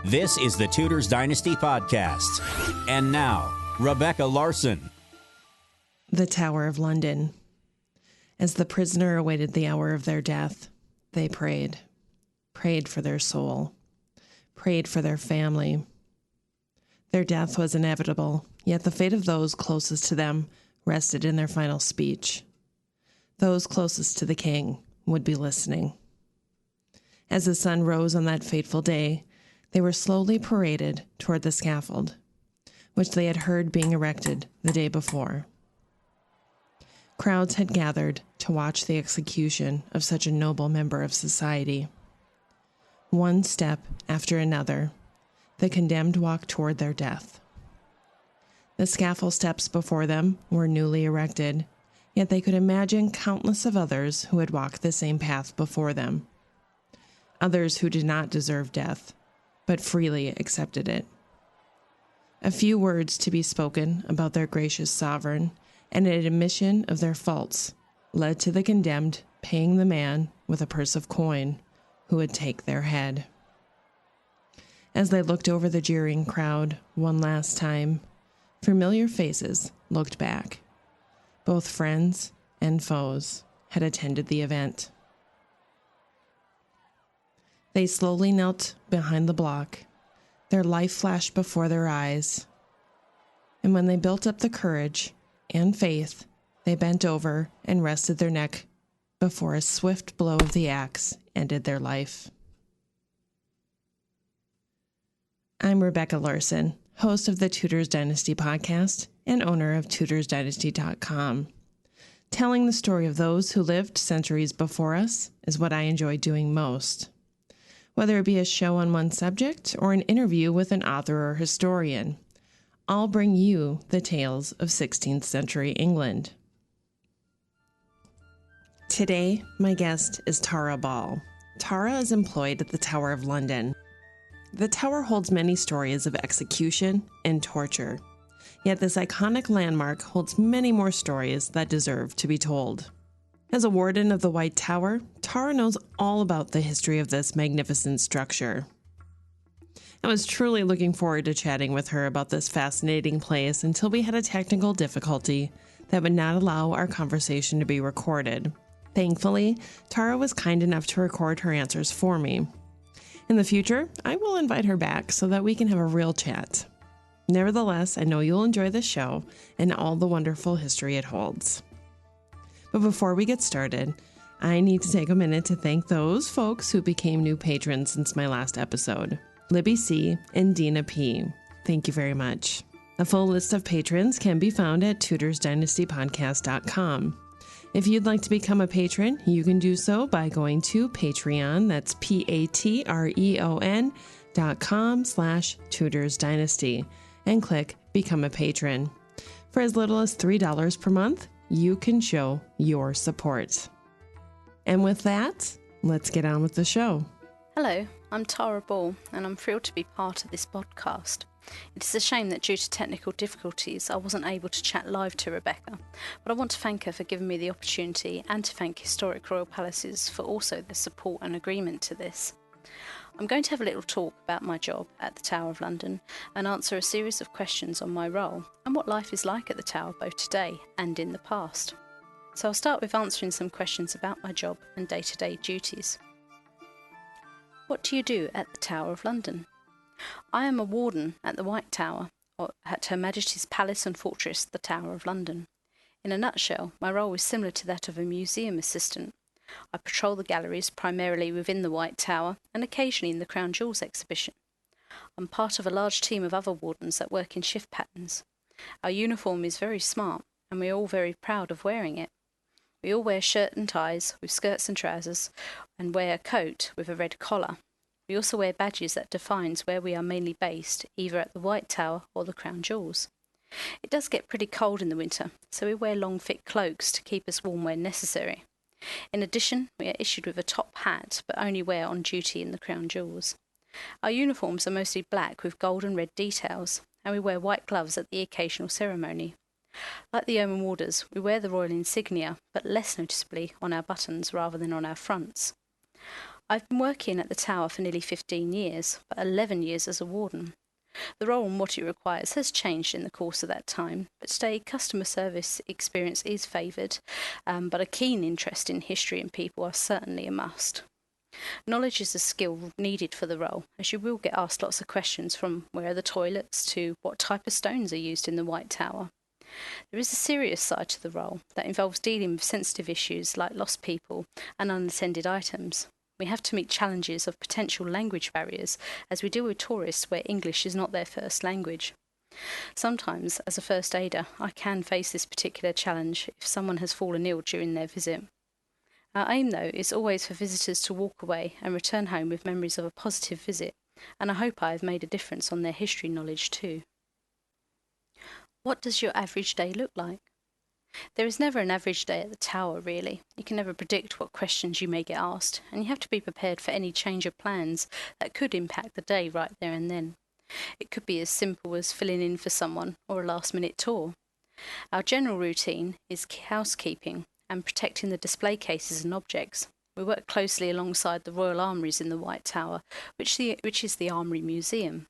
This is the Tudors Dynasty podcast. And now, Rebecca Larson. The Tower of London. As the prisoner awaited the hour of their death, they prayed. Prayed for their soul. Prayed for their family. Their death was inevitable, yet the fate of those closest to them rested in their final speech. Those closest to the king would be listening. As the sun rose on that fateful day, they were slowly paraded toward the scaffold, which they had heard being erected the day before. Crowds had gathered to watch the execution of such a noble member of society. One step after another, the condemned walked toward their death. The scaffold steps before them were newly erected, yet they could imagine countless of others who had walked the same path before them. Others who did not deserve death, but freely accepted it. A few words to be spoken about their gracious sovereign and an admission of their faults led to the condemned paying the man with a purse of coin who would take their head. As they looked over the jeering crowd one last time, familiar faces looked back. Both friends and foes had attended the event. They slowly knelt behind the block. Their life flashed before their eyes. And when they built up the courage and faith, they bent over and rested their neck before a swift blow of the axe ended their life. I'm Rebecca Larson, host of the Tudors Dynasty podcast and owner of TudorsDynasty.com. Telling the story of those who lived centuries before us is what I enjoy doing most. Whether it be a show on one subject or an interview with an author or historian, I'll bring you the tales of 16th century England. Today, my guest is Tara Ball. Tara is employed at the Tower of London. The tower holds many stories of execution and torture, yet this iconic landmark holds many more stories that deserve to be told. As a warden of the White Tower, Tara knows all about the history of this magnificent structure. I was truly looking forward to chatting with her about this fascinating place until we had a technical difficulty that would not allow our conversation to be recorded. Thankfully, Tara was kind enough to record her answers for me. In the future, I will invite her back so that we can have a real chat. Nevertheless, I know you'll enjoy this show and all the wonderful history it holds. But before we get started, I need to take a minute to thank those folks who became new patrons since my last episode, Libby C. and Dina P. Thank you very much. A full list of patrons can be found at TudorsDynastyPodcast.com. If you'd like to become a patron, you can do so by going to Patreon, that's patreon.com/TudorsDynasty, and click Become a Patron. For as little as $3 per month, you can show your support. And with that, let's get on with the show. Hello, I'm Tara Ball, and I'm thrilled to be part of this podcast. It is a shame that due to technical difficulties, I wasn't able to chat live to Rebecca, but I want to thank her for giving me the opportunity and to thank Historic Royal Palaces for also their support and agreement to this. I'm going to have a little talk about my job at the Tower of London and answer a series of questions on my role and what life is like at the Tower both today and in the past. So I'll start with answering some questions about my job and day-to-day duties. What do you do at the Tower of London? I am a warden at the White Tower, or at Her Majesty's Palace and Fortress, the Tower of London. In a nutshell, my role is similar to that of a museum assistant. I patrol the galleries primarily within the White Tower and occasionally in the Crown Jewels exhibition. I'm part of a large team of other wardens that work in shift patterns. Our uniform is very smart and we're all very proud of wearing it. We all wear shirt and ties with skirts and trousers and wear a coat with a red collar. We also wear badges that defines where we are mainly based, either at the White Tower or the Crown Jewels. It does get pretty cold in the winter, so we wear long thick cloaks to keep us warm when necessary. In addition, we are issued with a top hat, but only wear on duty in the Crown Jewels. Our uniforms are mostly black with gold and red details, and we wear white gloves at the occasional ceremony. Like the Yeoman Warders, we wear the royal insignia, but less noticeably on our buttons rather than on our fronts. I've been working at the Tower for nearly 15 years, but 11 years as a warden. The role and what it requires has changed in the course of that time, but today customer service experience is favoured, but a keen interest in history and people are certainly a must. Knowledge is a skill needed for the role, as you will get asked lots of questions from where are the toilets to what type of stones are used in the White Tower. There is a serious side to the role that involves dealing with sensitive issues like lost people and unattended items. We have to meet challenges of potential language barriers as we deal with tourists where English is not their first language. Sometimes, as a first aider, I can face this particular challenge if someone has fallen ill during their visit. Our aim, though, is always for visitors to walk away and return home with memories of a positive visit, and I hope I have made a difference on their history knowledge too. What does your average day look like? There is never an average day at the Tower, really. You can never predict what questions you may get asked, and you have to be prepared for any change of plans that could impact the day right there and then. It could be as simple as filling in for someone or a last-minute tour. Our general routine is housekeeping and protecting the display cases and objects. We work closely alongside the Royal Armouries in the White Tower, which is the Armoury Museum.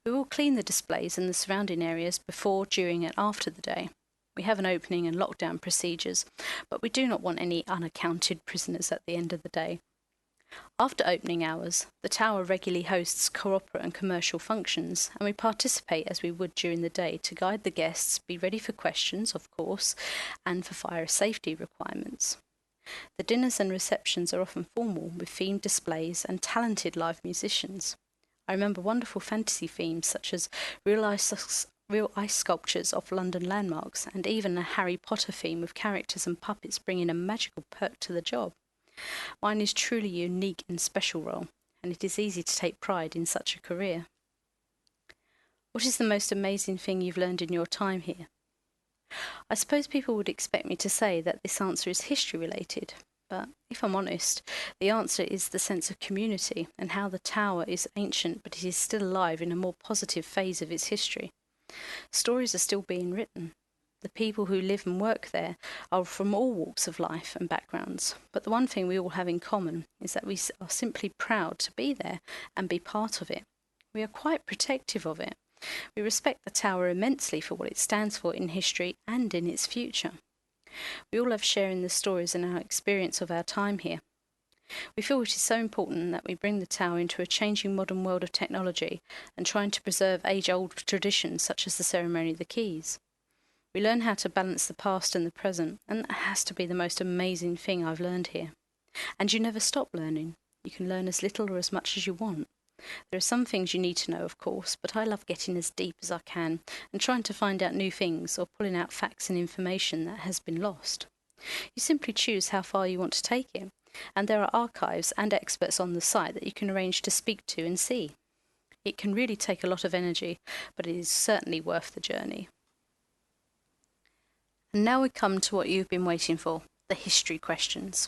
We will clean the displays and the surrounding areas before, during and after the day. We have an opening and lockdown procedures, but we do not want any unaccounted prisoners at the end of the day. After opening hours, the Tower regularly hosts corporate and commercial functions, and we participate as we would during the day to guide the guests, be ready for questions, of course, and for fire safety requirements. The dinners and receptions are often formal, with themed displays and talented live musicians. I remember wonderful fantasy themes such as real ice sculptures of London landmarks, and even a Harry Potter theme with characters and puppets bringing a magical perk to the job. Mine is truly a unique and special role, and it is easy to take pride in such a career. What is the most amazing thing you've learned in your time here? I suppose people would expect me to say that this answer is history related, but if I'm honest, the answer is the sense of community and how the Tower is ancient but it is still alive in a more positive phase of its history. Stories are still being written. The people who live and work there are from all walks of life and backgrounds, but the one thing we all have in common is that we are simply proud to be there and be part of it. We are quite protective of it. We respect the Tower immensely for what it stands for in history and in its future. We all love sharing the stories and our experience of our time here. We feel it is so important that we bring the Tower into a changing modern world of technology and trying to preserve age-old traditions such as the ceremony of the keys. We learn how to balance the past and the present, and that has to be the most amazing thing I've learned here. And you never stop learning. You can learn as little or as much as you want. There are some things you need to know, of course, but I love getting as deep as I can and trying to find out new things or pulling out facts and information that has been lost. You simply choose how far you want to take it, and there are archives and experts on the site that you can arrange to speak to and see. It can really take a lot of energy, but it is certainly worth the journey. And now we come to what you've been waiting for, the history questions.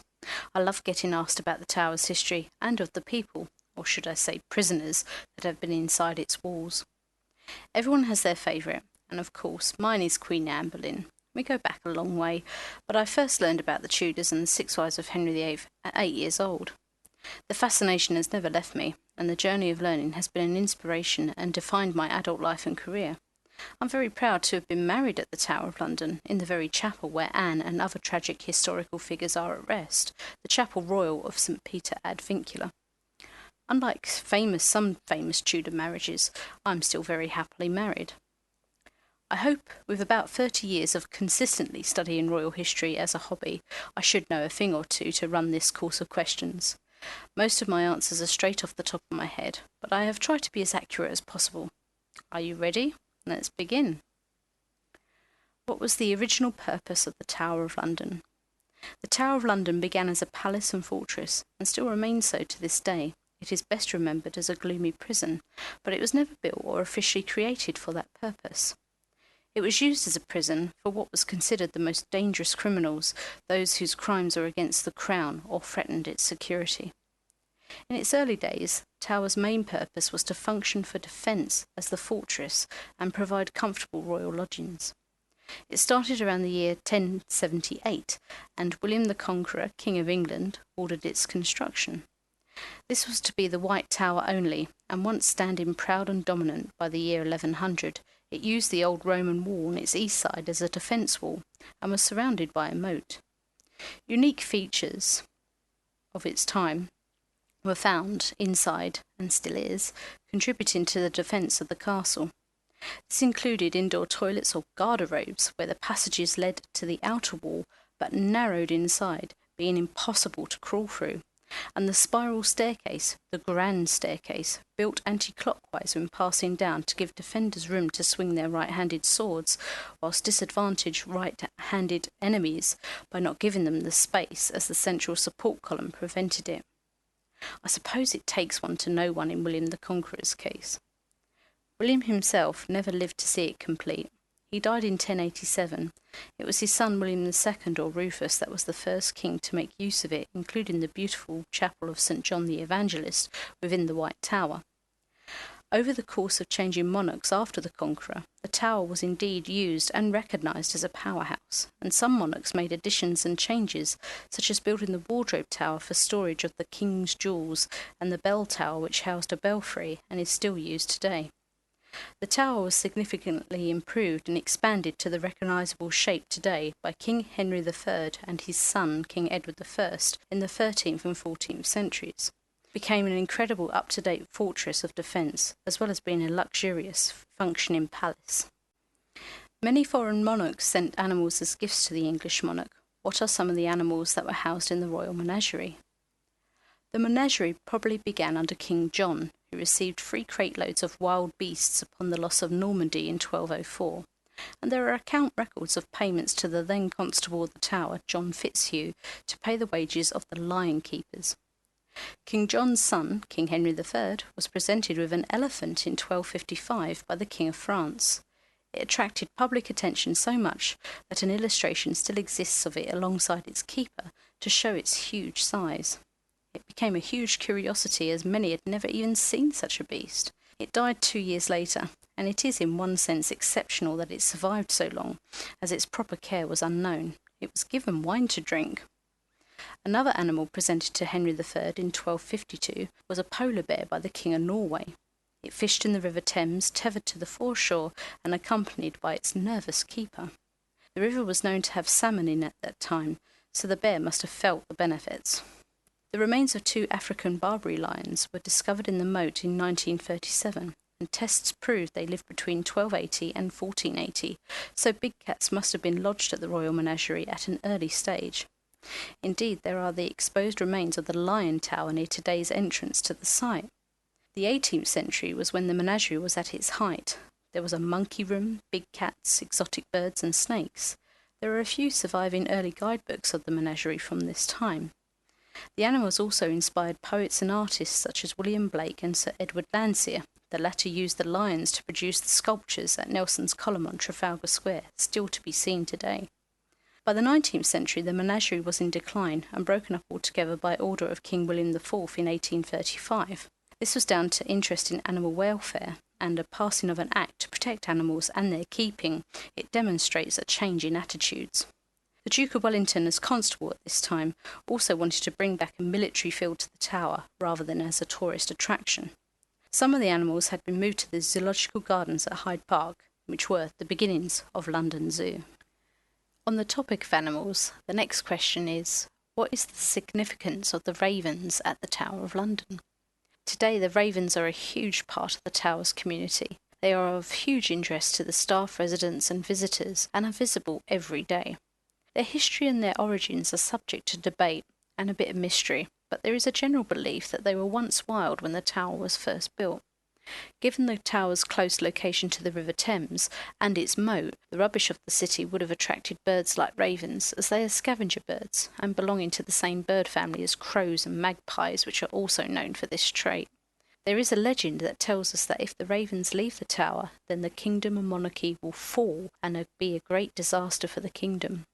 I love getting asked about the Tower's history and of the people, or should I say prisoners, that have been inside its walls. Everyone has their favourite, and of course mine is Queen Anne Boleyn. We go back a long way, but I first learned about the Tudors and the 6 wives of Henry VIII at 8 years old. The fascination has never left me, and the journey of learning has been an inspiration and defined my adult life and career. I'm very proud to have been married at the Tower of London, in the very chapel where Anne and other tragic historical figures are at rest, the Chapel Royal of St. Peter ad Vincula. Unlike some famous Tudor marriages, I'm still very happily married. I hope, with about 30 years of consistently studying royal history as a hobby, I should know a thing or two to run this course of questions. Most of my answers are straight off the top of my head, but I have tried to be as accurate as possible. Are you ready? Let's begin. What was the original purpose of the Tower of London? The Tower of London began as a palace and fortress, and still remains so to this day. It is best remembered as a gloomy prison, but it was never built or officially created for that purpose. It was used as a prison for what was considered the most dangerous criminals, those whose crimes were against the crown or threatened its security. In its early days, the Tower's main purpose was to function for defence as the fortress and provide comfortable royal lodgings. It started around the year 1078, and William the Conqueror, King of England, ordered its construction. This was to be the White Tower only, and once standing proud and dominant by the year 1100, it used the old Roman wall on its east side as a defence wall, and was surrounded by a moat. Unique features of its time were found inside, and still is, contributing to the defence of the castle. This included indoor toilets or garderobes, where the passages led to the outer wall, but narrowed inside, being impossible to crawl through, and the spiral staircase, the grand staircase, built anti-clockwise when passing down to give defenders room to swing their right-handed swords, whilst disadvantage right-handed enemies by not giving them the space, as the central support column prevented it. I suppose it takes one to know one in William the Conqueror's case. William himself never lived to see it complete. He died in 1087. It was his son William II, or Rufus, that was the first king to make use of it, including the beautiful chapel of St. John the Evangelist within the White Tower. Over the course of changing monarchs after the Conqueror, the tower was indeed used and recognised as a powerhouse, and some monarchs made additions and changes, such as building the wardrobe tower for storage of the king's jewels and the bell tower which housed a belfry and is still used today. The tower was significantly improved and expanded to the recognisable shape today by King Henry III and his son King Edward I in the 13th and 14th centuries. It became an incredible up-to-date fortress of defence, as well as being a luxurious, functioning palace. Many foreign monarchs sent animals as gifts to the English monarch. What are some of the animals that were housed in the royal menagerie? The menagerie probably began under King John, who received 3 crate-loads of wild beasts upon the loss of Normandy in 1204, and there are account records of payments to the then Constable of the Tower, John Fitzhugh, to pay the wages of the lion keepers. King John's son, King Henry III, was presented with an elephant in 1255 by the King of France. It attracted public attention so much that an illustration still exists of it alongside its keeper to show its huge size. It became a huge curiosity, as many had never even seen such a beast. It died 2 years later, and it is in one sense exceptional that it survived so long, as its proper care was unknown. It was given wine to drink. Another animal presented to Henry III in 1252 was a polar bear by the King of Norway. It fished in the River Thames, tethered to the foreshore and accompanied by its nervous keeper. The river was known to have salmon in at that time, so the bear must have felt the benefits. The remains of 2 African Barbary lions were discovered in the moat in 1937, and tests proved they lived between 1280 and 1480, so big cats must have been lodged at the Royal Menagerie at an early stage. Indeed, there are the exposed remains of the Lion Tower near today's entrance to the site. The 18th century was when the menagerie was at its height. There was a monkey room, big cats, exotic birds and snakes. There are a few surviving early guidebooks of the menagerie from this time. The animals also inspired poets and artists such as William Blake and Sir Edward Landseer. The latter used the lions to produce the sculptures at Nelson's Column on Trafalgar Square, still to be seen today. By the 19th century, the menagerie was in decline and broken up altogether by order of King William IV in 1835. This was down to interest in animal welfare and a passing of an act to protect animals and their keeping. It demonstrates a change in attitudes. The Duke of Wellington, as constable at this time, also wanted to bring back a military feel to the tower rather than as a tourist attraction. Some of the animals had been moved to the zoological gardens at Hyde Park, which were the beginnings of London Zoo. On the topic of animals, the next question is, what is the significance of the ravens at the Tower of London? Today, the ravens are a huge part of the Tower's community. They are of huge interest to the staff, residents and visitors, and are visible every day. Their history and their origins are subject to debate and a bit of mystery, but there is a general belief that they were once wild when the tower was first built. Given the tower's close location to the River Thames and its moat, the rubbish of the city would have attracted birds like ravens, as they are scavenger birds and belonging to the same bird family as crows and magpies, which are also known for this trait. There is a legend that tells us that if the ravens leave the tower, then the kingdom and monarchy will fall and be a great disaster for the kingdom.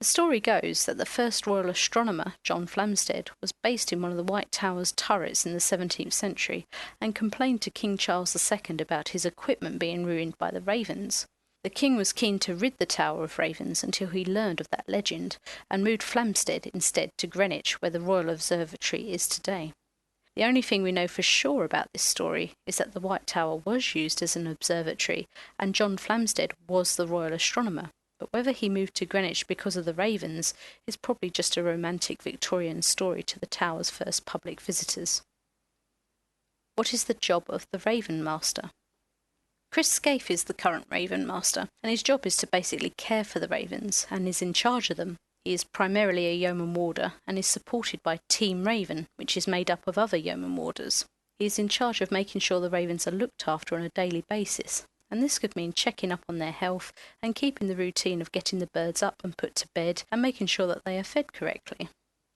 The story goes that the first royal astronomer, John Flamsteed, was based in one of the White Tower's turrets in the 17th century and complained to King Charles II about his equipment being ruined by the ravens. The king was keen to rid the tower of ravens until he learned of that legend and moved Flamsteed instead to Greenwich, where the Royal Observatory is today. The only thing we know for sure about this story is that the White Tower was used as an observatory, and John Flamstead was the royal astronomer. But whether he moved to Greenwich because of the ravens is probably just a romantic Victorian story to the Tower's first public visitors. What is the job of the Raven Master? Chris Scaife is the current Raven Master, and his job is to basically care for the ravens and is in charge of them. He is primarily a yeoman warder and is supported by Team Raven, which is made up of other yeoman warders. He is in charge of making sure the ravens are looked after on a daily basis, and this could mean checking up on their health and keeping the routine of getting the birds up and put to bed and making sure that they are fed correctly.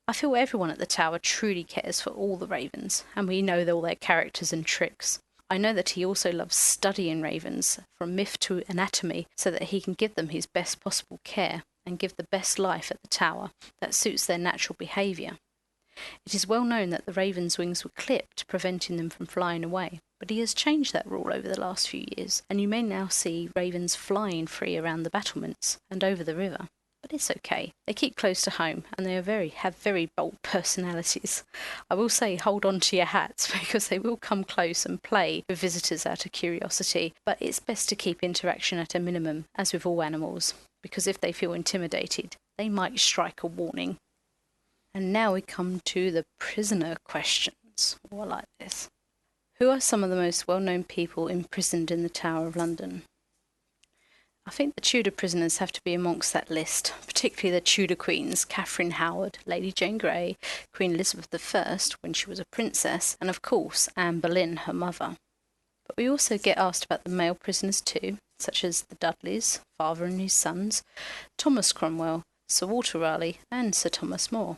I feel everyone at the Tower truly cares for all the ravens, and we know all their characters and tricks. I know that he also loves studying ravens, from myth to anatomy, so that he can give them his best possible care and give the best life at the Tower that suits their natural behaviour. It is well known that the ravens' wings were clipped, preventing them from flying away, but he has changed that rule over the last few years, and you may now see ravens flying free around the battlements and over the river. But it's okay. They keep close to home, and they have very bold personalities. I will say hold on to your hats, because they will come close and play with visitors out of curiosity, but it's best to keep interaction at a minimum, as with all animals, because if they feel intimidated, they might strike a warning. And now we come to the prisoner questions. Oh, I like this. Who are some of the most well-known people imprisoned in the Tower of London? I think the Tudor prisoners have to be amongst that list, particularly the Tudor queens, Catherine Howard, Lady Jane Grey, Queen Elizabeth I when she was a princess, and of course Anne Boleyn, her mother. But we also get asked about the male prisoners too, such as the Dudleys, father and his sons, Thomas Cromwell, Sir Walter Raleigh, and Sir Thomas More.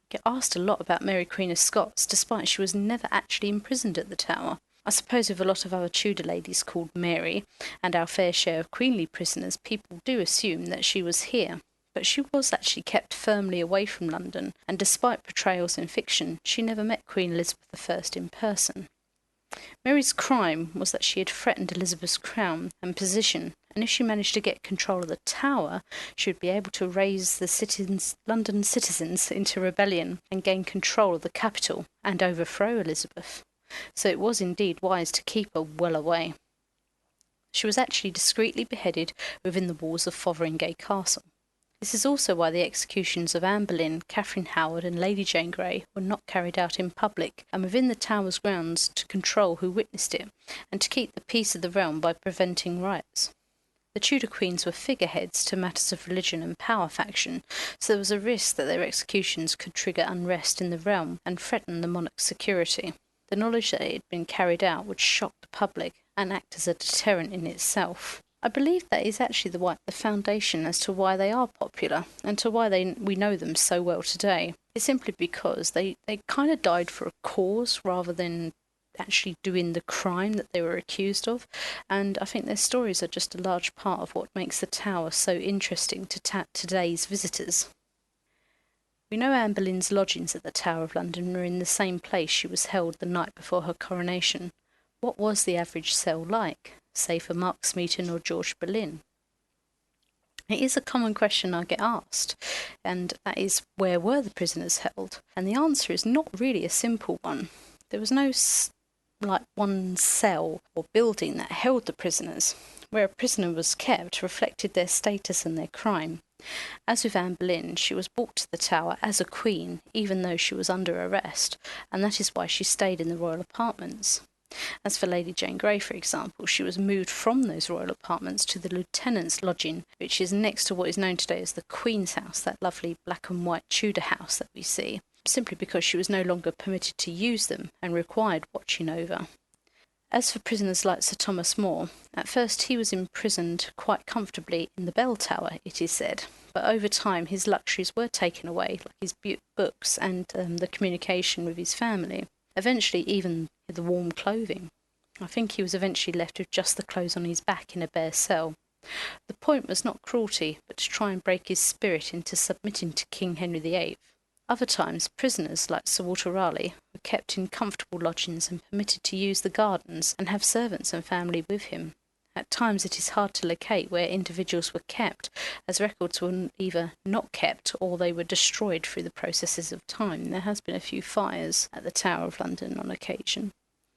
We get asked a lot about Mary Queen of Scots, despite she was never actually imprisoned at the Tower. I suppose with a lot of other Tudor ladies called Mary, and our fair share of queenly prisoners, people do assume that she was here. But she was actually kept firmly away from London, and despite portrayals in fiction, she never met Queen Elizabeth I in person. Mary's crime was that she had threatened Elizabeth's crown and position, and if she managed to get control of the Tower, she would be able to raise the London citizens into rebellion and gain control of the capital and overthrow Elizabeth. So it was indeed wise to keep her well away. She was actually discreetly beheaded within the walls of Fotheringay Castle. This is also why the executions of Anne Boleyn, Catherine Howard and Lady Jane Grey were not carried out in public and within the Tower's grounds to control who witnessed it and to keep the peace of the realm by preventing riots. The Tudor queens were figureheads to matters of religion and power faction, so there was a risk that their executions could trigger unrest in the realm and threaten the monarch's security. The knowledge that it had been carried out would shock the public and act as a deterrent in itself. I believe that is actually the foundation as to why they are popular and to why we know them so well today. It's simply because they kind of died for a cause rather than actually doing the crime that they were accused of, and I think their stories are just a large part of what makes the Tower so interesting to today's visitors. We know Anne Boleyn's lodgings at the Tower of London were in the same place she was held the night before her coronation. What was the average cell like, say for Mark Smeaton or George Boleyn? It is a common question I get asked, and that is, where were the prisoners held? And the answer is not really a simple one. There was no one cell or building that held the prisoners. Where a prisoner was kept reflected their status and their crime. As with Anne Boleyn, she was brought to the Tower as a queen, even though she was under arrest, and that is why she stayed in the royal apartments. As for Lady Jane Grey, for example, she was moved from those royal apartments to the lieutenant's lodging, which is next to what is known today as the Queen's House, that lovely black and white Tudor house that we see, simply because she was no longer permitted to use them and required watching over. As for prisoners like Sir Thomas More, at first he was imprisoned quite comfortably in the Bell Tower, it is said, but over time his luxuries were taken away, like his books and the communication with his family, eventually even the warm clothing. I think he was eventually left with just the clothes on his back in a bare cell. The point was not cruelty, but to try and break his spirit into submitting to King Henry VIII. Other times, prisoners like Sir Walter Raleigh were kept in comfortable lodgings and permitted to use the gardens and have servants and family with him. At times it is hard to locate where individuals were kept, as records were either not kept or they were destroyed through the processes of time. There has been a few fires at the Tower of London on occasion.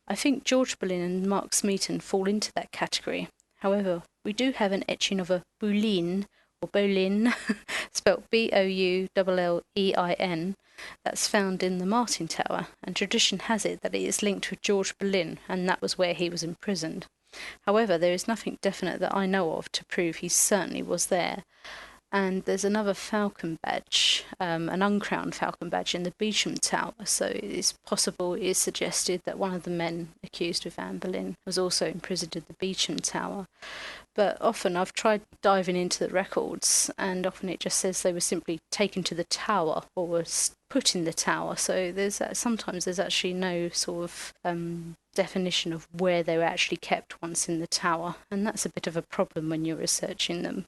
I think George Boleyn and Mark Smeaton fall into that category. However, we do have an etching of a Boleyn, or Bolin, spelt Boullein, that's found in the Martin Tower, and tradition has it that it is linked with George Boleyn, and that was where he was imprisoned. However, there is nothing definite that I know of to prove he certainly was there. And there's another falcon badge, an uncrowned falcon badge in the Beauchamp Tower, so it is suggested that one of the men accused of Anne Boleyn was also imprisoned at the Beauchamp Tower. But often I've tried diving into the records, and often it just says they were simply taken to the tower or were put in the tower, so sometimes there's actually no sort of definition of where they were actually kept once in the tower, and that's a bit of a problem when you're researching them.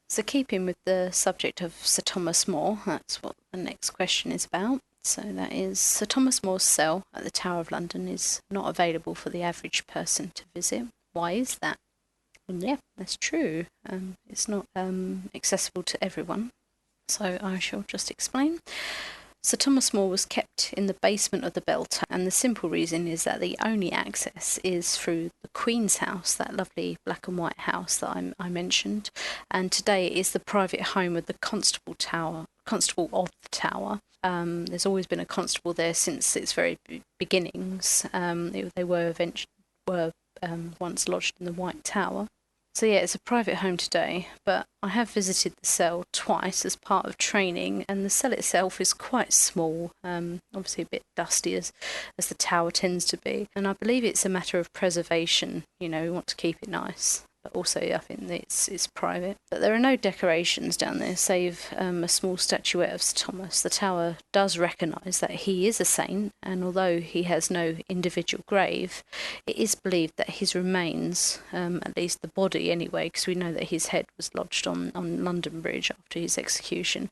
So keeping with the subject of Sir Thomas More, that's what the next question is about. So that is, Sir Thomas More's cell at the Tower of London is not available for the average person to visit. Why is that? And yeah, that's true. It's not accessible to everyone. So I shall just explain. Sir Thomas More was kept in the basement of the Bell Tower, and the simple reason is that the only access is through the Queen's house, that lovely black and white house that I mentioned, and today it is the private home of the constable of the tower. There's always been a constable there since its very beginnings. They were once lodged in the White Tower. So yeah, it's a private home today, but I have visited the cell twice as part of training, and the cell itself is quite small, obviously a bit dusty as the tower tends to be, and I believe it's a matter of preservation. We want to keep it nice, but also I think it's private. But there are no decorations down there, save a small statuette of Sir Thomas. The tower does recognise that he is a saint, and although he has no individual grave, it is believed that his remains, at least the body anyway, because we know that his head was lodged on London Bridge after his execution,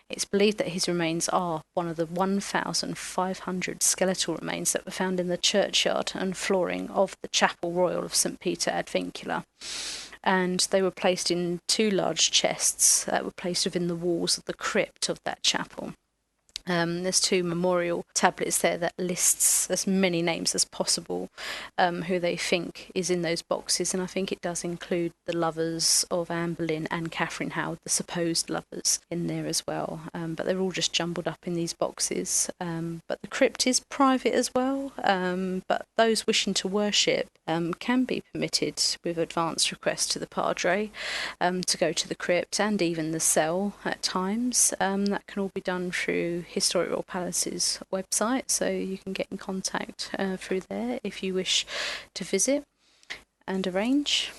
it's believed that his remains are one of the 1,500 skeletal remains that were found in the churchyard and flooring of the Chapel Royal of St. Peter ad Vincula. And they were placed in 2 large chests that were placed within the walls of the crypt of that chapel. There's 2 memorial tablets there that lists as many names as possible who they think is in those boxes, and I think it does include the lovers of Anne Boleyn and Catherine Howard, the supposed lovers, in there as well, but they're all just jumbled up in these boxes. But the crypt is private as well, but those wishing to worship can be permitted with advance request to the Padre to go to the crypt and even the cell at times. That can all be done through Historic Royal Palace's website, so you can get in contact through there if you wish to visit and arrange.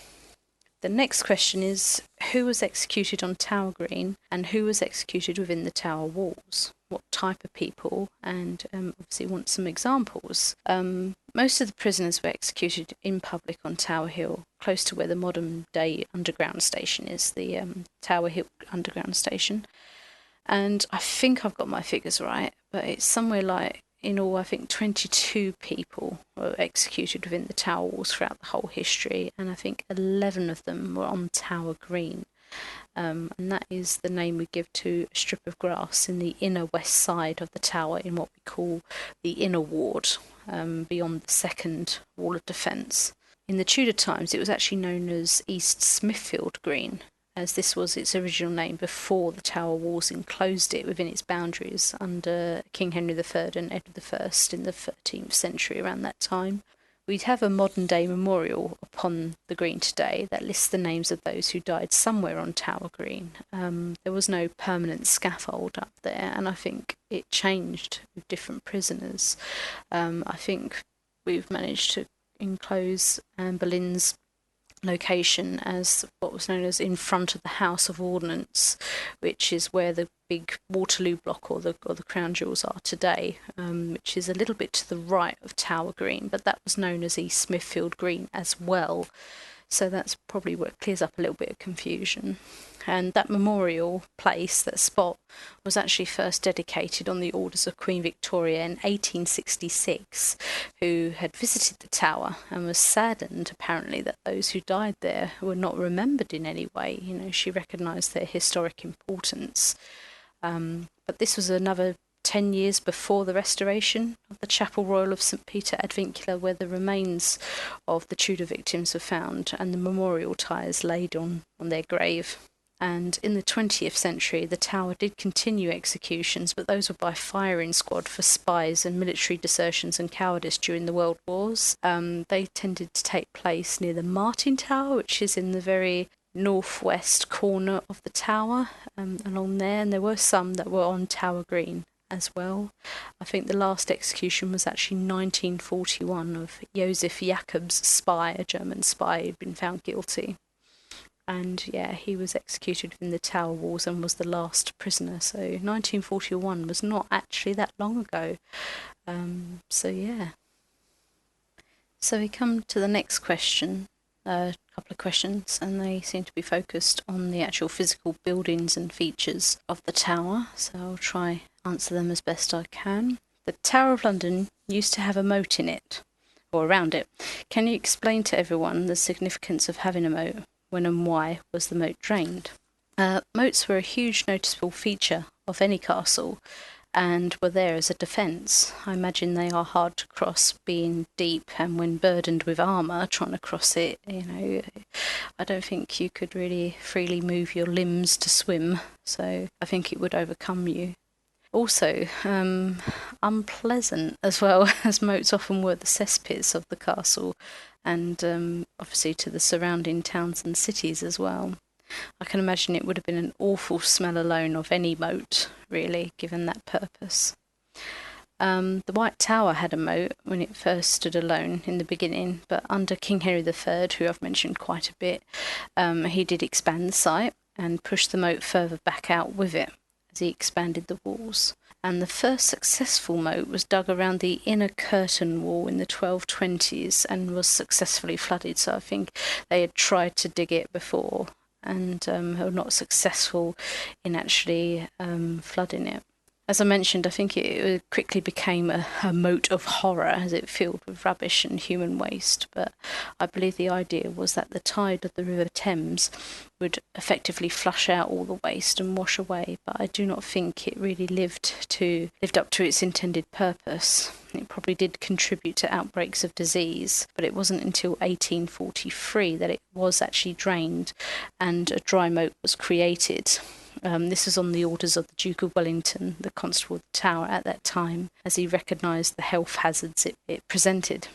The next question is, who was executed on Tower Green and who was executed within the tower walls? What type of people? And obviously want some examples. Most of the prisoners were executed in public on Tower Hill, close to where the modern day underground station is, the Tower Hill underground station. And I think I've got my figures right, but it's somewhere like, in all, I think 22 people were executed within the tower walls throughout the whole history, and I think 11 of them were on Tower Green. And that is the name we give to a strip of grass in the inner west side of the tower in what we call the inner ward, beyond the second wall of defence. In the Tudor times, it was actually known as East Smithfield Green, as this was its original name before the tower walls enclosed it within its boundaries under King Henry III and Edward I in the 13th century, around that time. We'd have a modern-day memorial upon the green today that lists the names of those who died somewhere on Tower Green. There was no permanent scaffold up there, and I think it changed with different prisoners. I think we've managed to enclose Anne Boleyn's location as what was known as in front of the House of Ordnance, which is where the big Waterloo block or the Crown Jewels are today, which is a little bit to the right of Tower Green, but that was known as East Smithfield Green as well. So that's probably what clears up a little bit of confusion. And that memorial place, that spot, was actually first dedicated on the orders of Queen Victoria in 1866, who had visited the tower and was saddened, apparently, that those who died there were not remembered in any way. You know, she recognised their historic importance. But this was another 10 years before the restoration of the Chapel Royal of St Peter ad Vincula, where the remains of the Tudor victims were found and the memorial tires laid on their grave. And in the 20th century, the tower did continue executions, but those were by firing squad for spies and military desertions and cowardice during the World Wars. They tended to take place near the Martin Tower, which is in the very northwest corner of the tower, along there, and there were some that were on Tower Green as well. I think the last execution was actually 1941 of Josef Jakob's spy, a German spy who'd been found guilty. And yeah, he was executed within the tower walls and was the last prisoner. So 1941 was not actually that long ago. So yeah. So we come to the next question, a couple of questions, and they seem to be focused on the actual physical buildings and features of the tower. So I'll try answer them as best I can. The Tower of London used to have a moat in it, or around it. Can you explain to everyone the significance of having a moat? When and why was the moat drained? Moats were a huge noticeable feature of any castle and were there as a defence. I imagine they are hard to cross, being deep, and when burdened with armour, trying to cross it, I don't think you could really freely move your limbs to swim, so I think it would overcome you. Also, unpleasant as well, as moats often were the cesspits of the castle, and obviously to the surrounding towns and cities as well. I can imagine it would have been an awful smell alone of any moat, really, given that purpose. The White Tower had a moat when it first stood alone in the beginning, but under King Henry III, who I've mentioned quite a bit, he did expand the site and push the moat further back out with it as he expanded the walls. And the first successful moat was dug around the inner curtain wall in the 1220s and was successfully flooded. So I think they had tried to dig it before and were not successful in actually flooding it. As I mentioned, I think it quickly became a moat of horror as it filled with rubbish and human waste, but I believe the idea was that the tide of the River Thames would effectively flush out all the waste and wash away, but I do not think it really lived up to its intended purpose. It probably did contribute to outbreaks of disease, but it wasn't until 1843 that it was actually drained and a dry moat was created. This was on the orders of the Duke of Wellington, the Constable of the Tower at that time, as he recognised the health hazards it presented.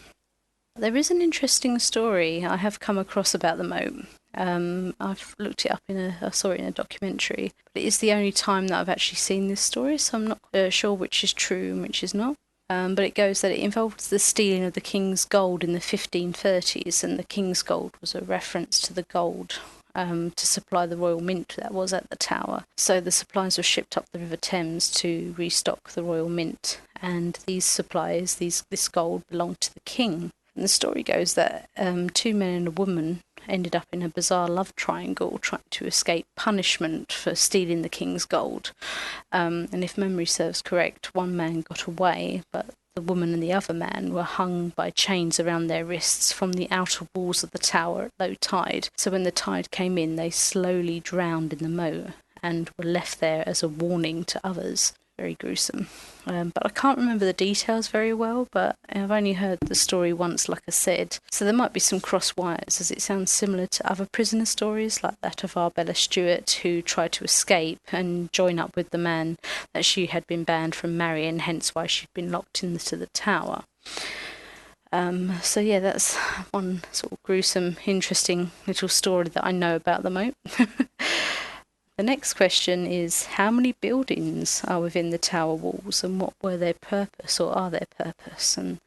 There is an interesting story I have come across about the moat. I've looked it up I saw it in a documentary, but it is the only time that I've actually seen this story, so I'm not sure which is true and which is not. But it goes that it involves the stealing of the king's gold in the 1530s, and the king's gold was a reference to the gold to supply the royal mint that was at the tower. So the supplies were shipped up the River Thames to restock the royal mint, and these supplies, this gold, belonged to the king. And the story goes that two men and a woman ended up in a bizarre love triangle trying to escape punishment for stealing the king's gold. And if memory serves correct, one man got away, but the woman and the other man were hung by chains around their wrists from the outer walls of the tower at low tide. So when the tide came in, they slowly drowned in the moat and were left there as a warning to others. Very gruesome. But I can't remember the details very well, but I've only heard the story once, like I said. So there might be some cross wires, as it sounds similar to other prisoner stories, like that of Arbella Stewart, who tried to escape and join up with the man that she had been banned from marrying, hence why she'd been locked into the tower. So yeah, that's one sort of gruesome, interesting little story that I know about the moat. The next question is, how many buildings are within the tower walls and what were their purpose, or are their purpose? And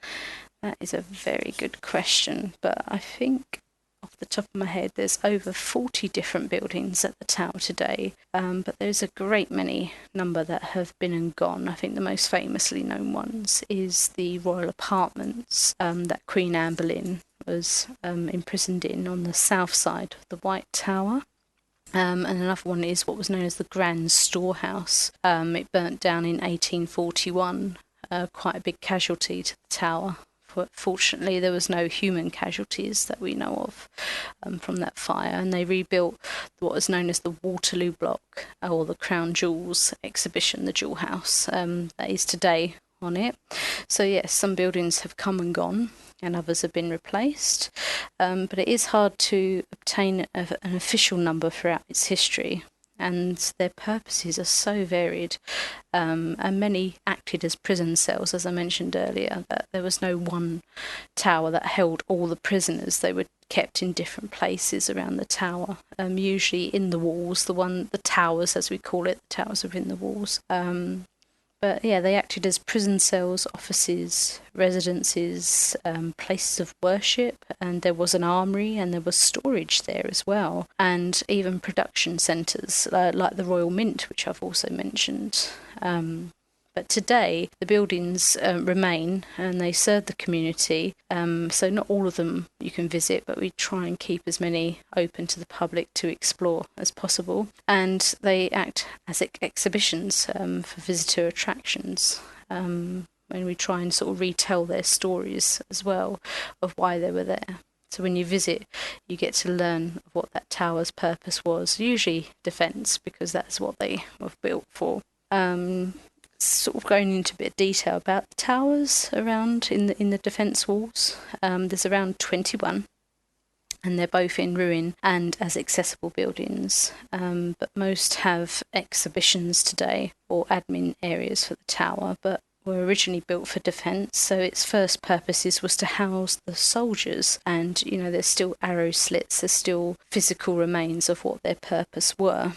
that is a very good question, but I think off the top of my head there's over 40 different buildings at the tower today, but there's a great many number that have been and gone. I think the most famously known ones is the royal apartments that Queen Anne Boleyn was imprisoned in on the south side of the White Tower. And another one is what was known as the Grand Storehouse. It burnt down in 1841, quite a big casualty to the tower. Fortunately, there was no human casualties that we know of from that fire, and they rebuilt what was known as the Waterloo Block, or the Crown Jewels exhibition, the Jewel House, that is today on it. So yes, some buildings have come and gone, and others have been replaced, but it is hard to obtain an official number throughout its history, and their purposes are so varied, and many acted as prison cells, as I mentioned earlier, that there was no one tower that held all the prisoners. They were kept in different places around the tower, usually in the walls, the towers as we call it, the towers within the walls. But yeah, they acted as prison cells, offices, residences, places of worship, and there was an armoury and there was storage there as well, and even production centres like the Royal Mint, which I've also mentioned. But today, the buildings remain and they serve the community. So not all of them you can visit, but we try and keep as many open to the public to explore as possible. And they act as exhibitions for visitor attractions. And we try and sort of retell their stories as well of why they were there. So when you visit, you get to learn what that tower's purpose was, usually defence, because that's what they were built for. Sort of going into a bit of detail about the towers around in the defence walls. There's around 21, and they're both in ruin and as accessible buildings. But most have exhibitions today or admin areas for the tower, but were originally built for defence, so its first purposes was to house the soldiers, and there's still arrow slits, there's still physical remains of what their purpose were,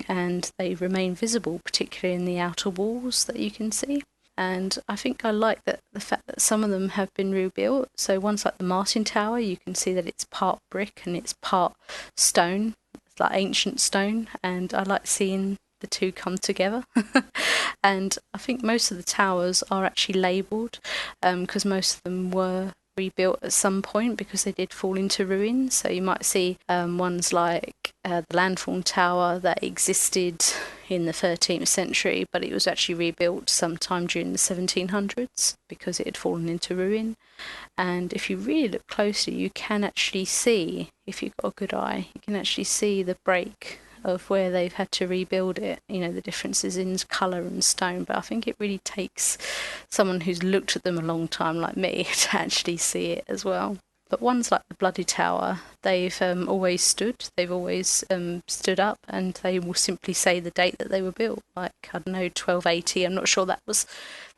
and they remain visible, particularly in the outer walls that you can see. And I think I like the fact that some of them have been rebuilt. So ones like the Martin Tower, you can see that it's part brick and it's part stone. It's like ancient stone, and I like seeing the two come together. And I think most of the towers are actually labelled, because most of them were rebuilt at some point because they did fall into ruin. So you might see ones like the Lanthorn Tower that existed in the 13th century, but it was actually rebuilt sometime during the 1700s because it had fallen into ruin. And if you really look closely, you can actually see, if you've got a good eye, you can actually see the break of where they've had to rebuild it, the differences in colour and stone. But I think it really takes someone who's looked at them a long time like me to actually see it as well. But ones like the Bloody Tower, they've always stood, they've always stood up, and they will simply say the date that they were built, like, I don't know, 1280. I'm not sure that was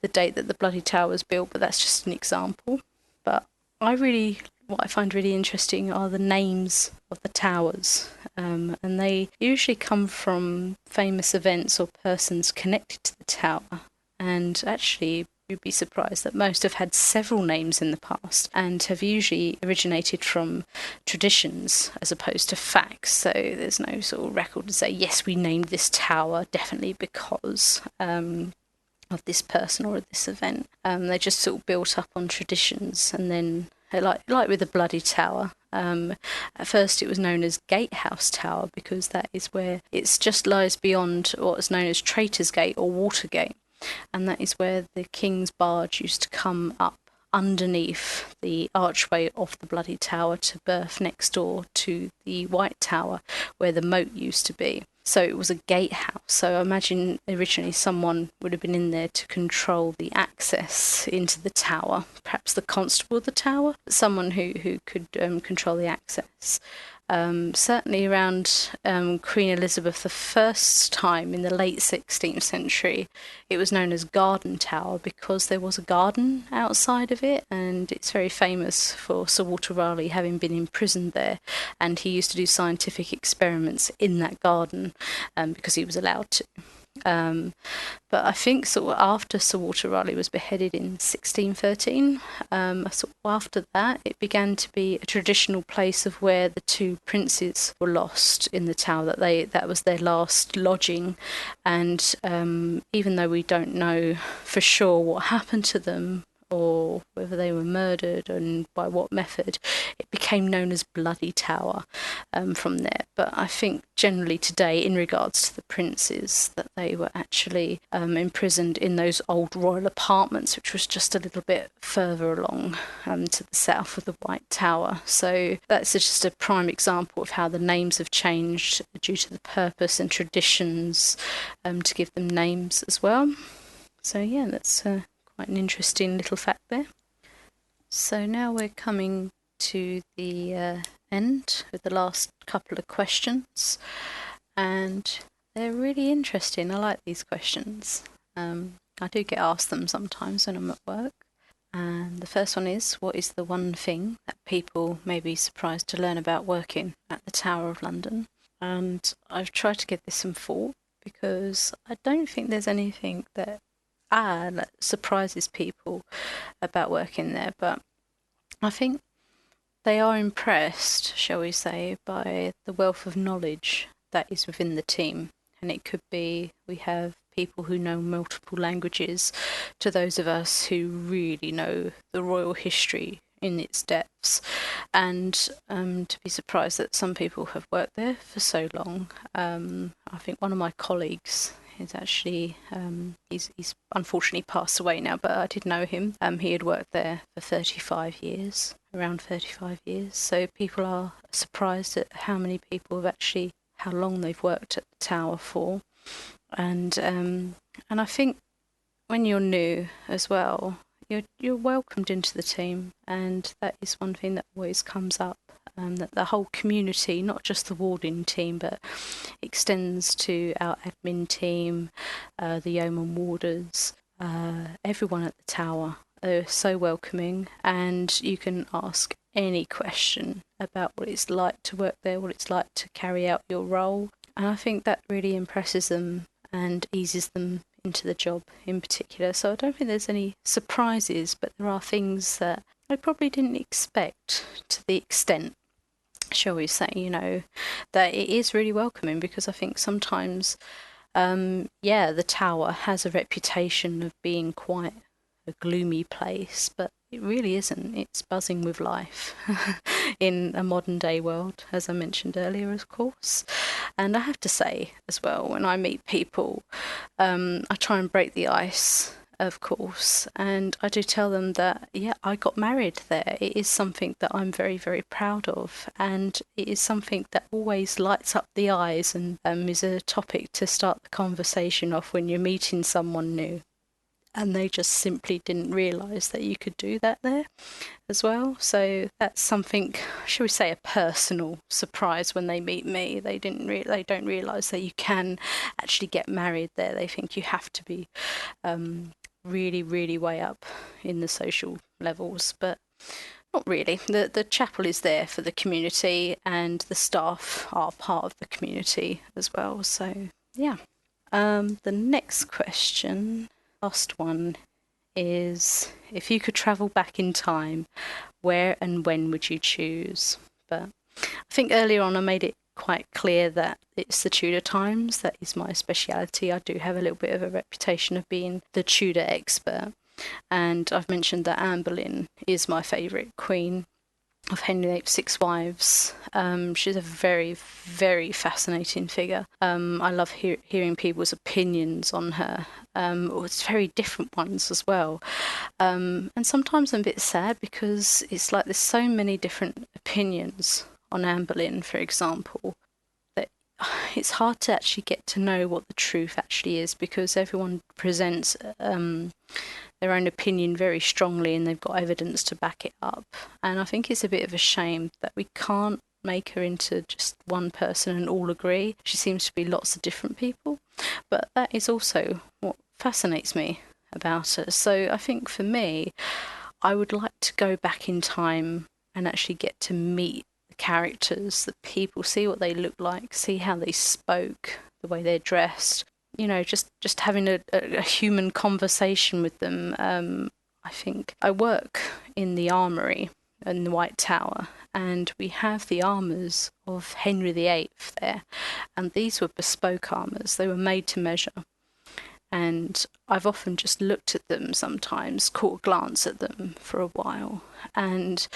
the date that the Bloody Tower was built, but that's just an example. But what I find really interesting are the names of the towers, and they usually come from famous events or persons connected to the tower. And actually, you'd be surprised that most have had several names in the past and have usually originated from traditions as opposed to facts. So there's no sort of record to say, yes, we named this tower definitely because of this person or this event. They just sort of built up on traditions, and then like with the Bloody Tower. At first it was known as Gatehouse Tower because that is where it just lies beyond what's known as Traitor's Gate or Watergate, and that is where the King's barge used to come up underneath the archway of the Bloody Tower to berth next door to the White Tower where the Moat used to be. So it was a gatehouse. So I imagine originally someone would have been in there to control the access into the tower, perhaps the constable of the tower, someone who could control the access. Certainly around Queen Elizabeth I's time in the late 16th century, it was known as Garden Tower because there was a garden outside of it, and it's very famous for Sir Walter Raleigh having been imprisoned there, and he used to do scientific experiments in that garden because he was allowed to. But I think sort of after Sir Walter Raleigh was beheaded in 1613, after that it began to be a traditional place of where the two princes were lost in the tower, that was their last lodging, and even though we don't know for sure what happened to them or or whether they were murdered and by what method, it became known as Bloody Tower from there. But I think generally today, in regards to the princes, that they were actually imprisoned in those old royal apartments, which was just a little bit further along to the south of the White Tower. So that's just a prime example of how the names have changed due to the purpose and traditions to give them names as well. So yeah, that's quite an interesting little fact there. So now we're coming to the end with the last couple of questions, and they're really interesting. I like these questions. I do get asked them sometimes when I'm at work. And the first one is, what is the one thing that people may be surprised to learn about working at the Tower of London? And I've tried to give this some thought, because I don't think there's anything that surprises people about working there, but I think they are impressed, shall we say, by the wealth of knowledge that is within the team. And it could be, we have people who know multiple languages, to those of us who really know the royal history in its depths, and to be surprised that some people have worked there for so long. I think one of my colleagues is actually, he's unfortunately passed away now, but I did know him. He had worked there for 35 years, around 35 years. So people are surprised at how many people have actually, how long they've worked at the Tower for. And I think when you're new as well, you're welcomed into the team, and that is one thing that always comes up. That the whole community, not just the Warden team, but extends to our admin team, the yeoman warders, everyone at the Tower. They're so welcoming, and you can ask any question about what it's like to work there, what it's like to carry out your role. And I think that really impresses them and eases them into the job in particular. So I don't think there's any surprises, but there are things that I probably didn't expect to the extent, shall we say, that it is really welcoming, because I think sometimes, the Tower has a reputation of being quite a gloomy place, but it really isn't. It's buzzing with life in a modern day world, as I mentioned earlier, of course. And I have to say as well, when I meet people, I try and break the ice, of course, and I do tell them that, I got married there. It is something that I'm very, very proud of, and it is something that always lights up the eyes, and is a topic to start the conversation off when you're meeting someone new. And they just simply didn't realise that you could do that there as well. So that's something, shall we say, a personal surprise when they meet me. They don't realise that you can actually get married there. They think you have to be really, really way up in the social levels, but not really. The chapel is there for the community, and the staff are part of the community as well. So yeah. The next question, last one, is, if you could travel back in time, where and when would you choose? But I think earlier on I made it quite clear that it's the Tudor times. That is my speciality. I do have a little bit of a reputation of being the Tudor expert, and I've mentioned that Anne Boleyn is my favourite queen of Henry VIII's 6 wives. She's a very, very fascinating figure. I love hearing people's opinions on her. It's very different ones as well. And sometimes I'm a bit sad, because it's like there's so many different opinions on Anne Boleyn, for example, that it's hard to actually get to know what the truth actually is, because everyone presents their own opinion very strongly, and they've got evidence to back it up. And I think it's a bit of a shame that we can't make her into just one person and all agree. She seems to be lots of different people, but that is also what fascinates me about her. So I think for me, I would like to go back in time and actually get to meet the characters, the people, see what they look like, see how they spoke, the way they're dressed, just having a human conversation with them. I think I work in the armoury in the White Tower, and we have the armours of Henry VIII there, and these were bespoke armours. They were made to measure, And I've often just looked at them sometimes, caught a glance at them for a while. And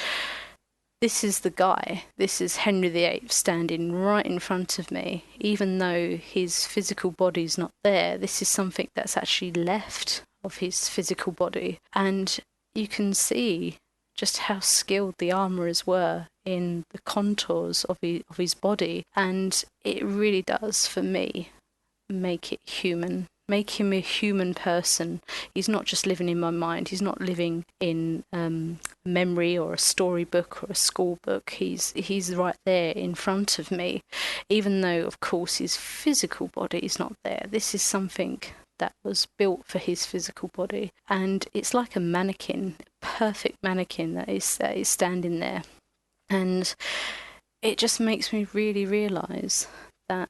this is the guy, this is Henry VIII standing right in front of me. Even though his physical body's not there, this is something that's actually left of his physical body. And you can see just how skilled the armourers were in the contours of his body. And it really does, for me, make it human. Make him a human person. He's not just living in my mind. He's not living in memory or a storybook or a school book. He's right there in front of me, even though, of course, his physical body is not there. This is something that was built for his physical body, and it's like a mannequin, a perfect mannequin that is standing there. And it just makes me really realise that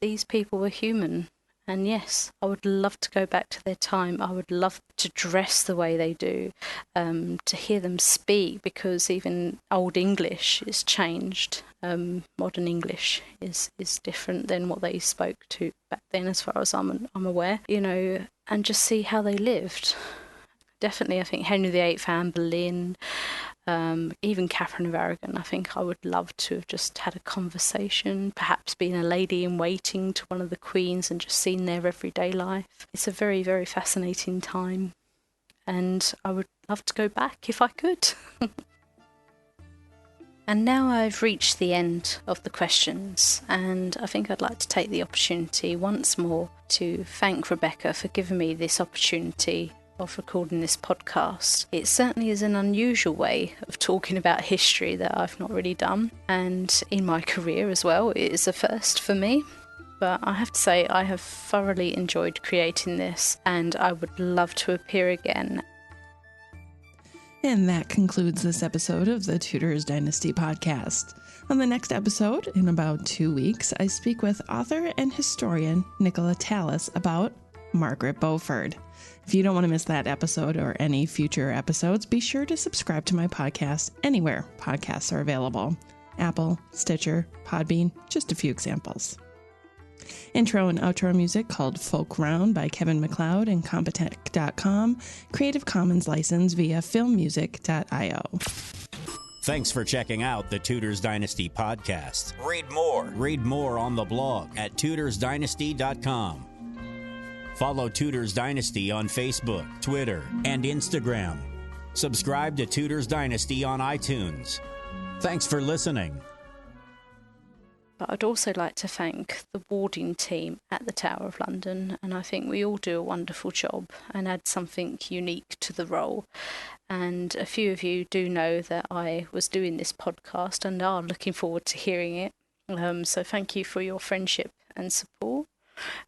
these people were human. And yes, I would love to go back to their time. I would love to dress the way they do, to hear them speak, because even Old English is changed. Modern English is different than what they spoke to back then, as far as I'm aware, and just see how they lived. Definitely, I think Henry VIII, Anne Boleyn, even Catherine of Aragon, I think I would love to have just had a conversation, perhaps been a lady in waiting to one of the queens and just seen their everyday life. It's a very, very fascinating time, and I would love to go back if I could. And now I've reached the end of the questions, and I think I'd like to take the opportunity once more to thank Rebecca for giving me this opportunity of recording this podcast. It certainly is an unusual way of talking about history that I've not really done, and in my career as well, it is a first for me. But I have to say, I have thoroughly enjoyed creating this, and I would love to appear again. And that concludes this episode of the Tudors Dynasty podcast. On the next episode, in about 2 weeks, I speak with author and historian Nicola Tallis about Margaret Beaufort. If you don't want to miss that episode or any future episodes, be sure to subscribe to my podcast anywhere podcasts are available. Apple, Stitcher, Podbean, just a few examples. Intro and outro music called Folk Round by Kevin MacLeod and Compotech.com. Creative Commons license via filmmusic.io. Thanks for checking out the Tudors Dynasty podcast. Read more on the blog at tudorsdynasty.com. Follow Tudors Dynasty on Facebook, Twitter, and Instagram. Subscribe to Tudors Dynasty on iTunes. Thanks for listening. But I'd also like to thank the Warden team at the Tower of London, and I think we all do a wonderful job and add something unique to the role. And a few of you do know that I was doing this podcast and are looking forward to hearing it. So thank you for your friendship and support.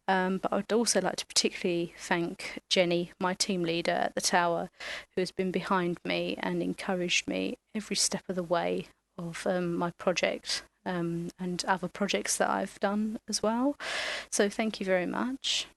But I'd also like to particularly thank Jenny, my team leader at the Tower, who has been behind me and encouraged me every step of the way of my project and other projects that I've done as well. So thank you very much.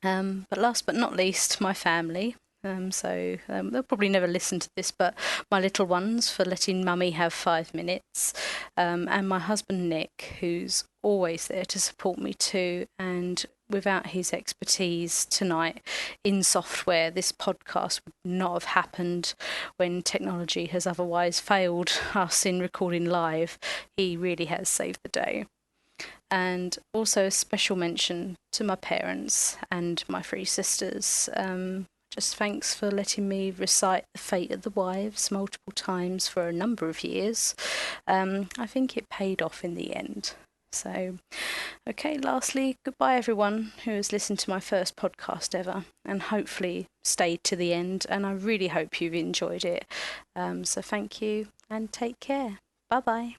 But last but not least, my family. They'll probably never listen to this, but my little ones, for letting Mummy have 5 minutes, and my husband Nick, who's always there to support me too. And without his expertise tonight in software, this podcast would not have happened when technology has otherwise failed us in recording live. He really has saved the day. And also a special mention to my parents and my 3 sisters. Just thanks for letting me recite The Fate of the Wives multiple times for a number of years. I think it paid off in the end. So, okay, lastly, goodbye everyone who has listened to my first podcast ever and hopefully stayed to the end. And I really hope you've enjoyed it. So thank you and take care. Bye-bye.